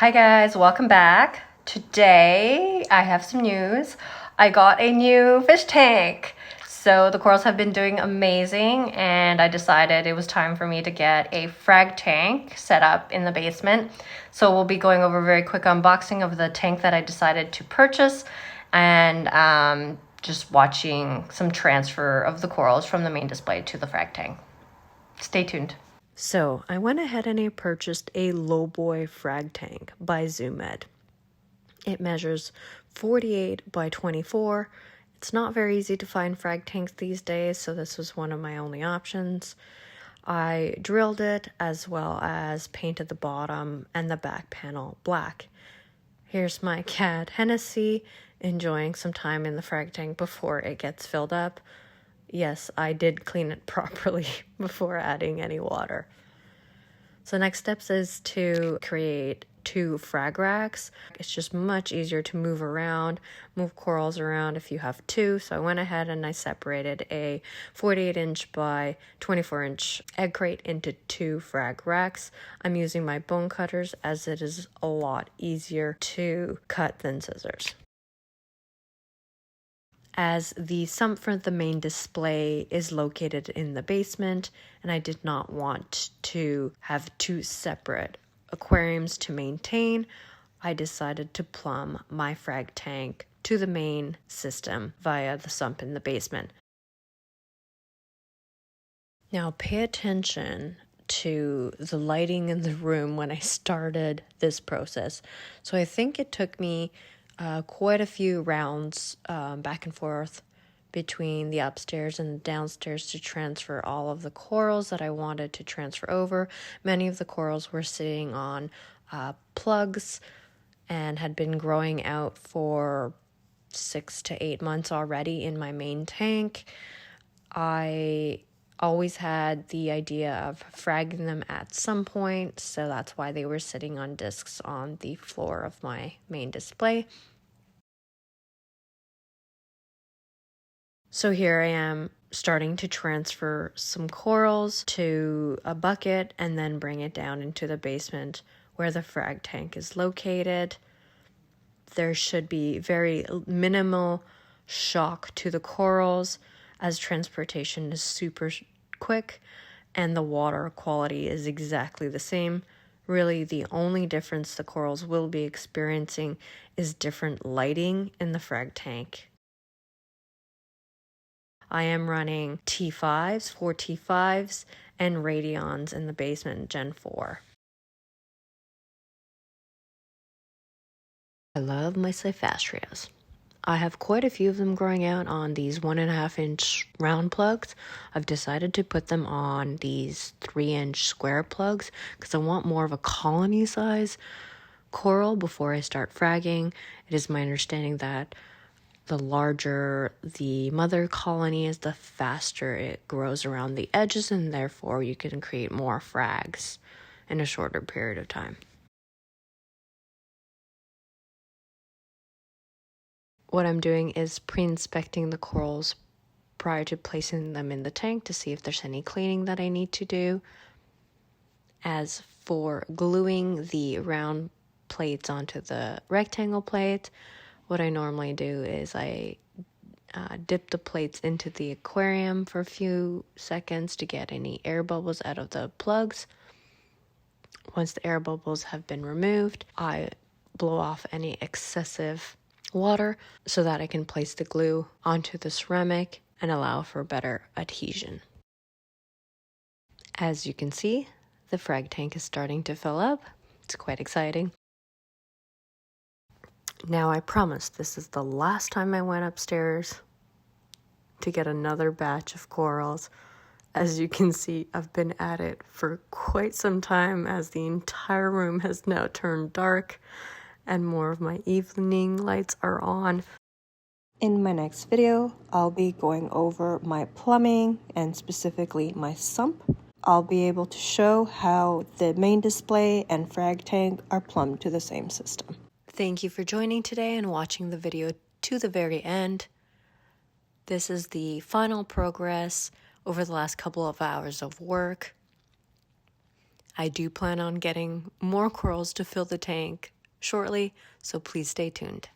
Hi guys, welcome back. Today I have some news. I got a new fish tank. So the corals have been doing amazing and I decided it was time for me to get a frag tank set up in the basement. So we'll be going over a very quick unboxing of the tank that I decided to purchase and just watching some transfer of the corals from the main display to the frag tank. Stay tuned. So I went ahead and I purchased a LowBoy frag tank by ZoomEd. It measures 48 by 24. It's not very easy to find frag tanks these days, so this was one of my only options. I drilled it as well as painted the bottom and the back panel black. Here's my cat Hennessy enjoying some time in the frag tank before it gets filled up. Yes, I did clean it properly before adding any water. So next steps is to create 2 frag racks. It's just much easier to move corals around if you have 2. So I went ahead and I separated a 48-inch by 24-inch egg crate into 2 frag racks. I'm using my bone cutters as it is a lot easier to cut than scissors. As the sump for the main display is located in the basement and I did not want to have 2 separate aquariums to maintain, I decided to plumb my frag tank to the main system via the sump in the basement. Now pay attention to the lighting in the room when I started this process. So I think it took me quite a few rounds back and forth between the upstairs and the downstairs to transfer all of the corals that I wanted to transfer over. Many of the corals were sitting on plugs and had been growing out for 6 to 8 months already in my main tank. I always had the idea of fragging them at some point, so that's why they were sitting on discs on the floor of my main display. So here I am starting to transfer some corals to a bucket and then bring it down into the basement where the frag tank is located. There should be very minimal shock to the corals as transportation is super quick and the water quality is exactly the same. Really, the only difference the corals will be experiencing is different lighting in the frag tank. I am running T5s, 4 T5s, and Radions in the basement, Gen 4. I love my Cyphastrias. I have quite a few of them growing out on these 1.5-inch round plugs. I've decided to put them on these 3-inch square plugs because I want more of a colony size coral before I start fragging. It is my understanding that the larger the mother colony is, the faster it grows around the edges, and therefore you can create more frags in a shorter period of time. What I'm doing is pre-inspecting the corals prior to placing them in the tank to see if there's any cleaning that I need to do. As for gluing the round plates onto the rectangle plate, what I normally do is I dip the plates into the aquarium for a few seconds to get any air bubbles out of the plugs. Once the air bubbles have been removed, I blow off any excessive water so that I can place the glue onto the ceramic and allow for better adhesion. As you can see, the frag tank is starting to fill up. It's quite exciting. Now I promise this is the last time I went upstairs to get another batch of corals. As you can see, I've been at it for quite some time as the entire room has now turned dark and more of my evening lights are on. In my next video, I'll be going over my plumbing and specifically my sump. I'll be able to show how the main display and frag tank are plumbed to the same system. Thank you for joining today and watching the video to the very end. This is the final progress over the last couple of hours of work. I do plan on getting more corals to fill the tank shortly, so please stay tuned.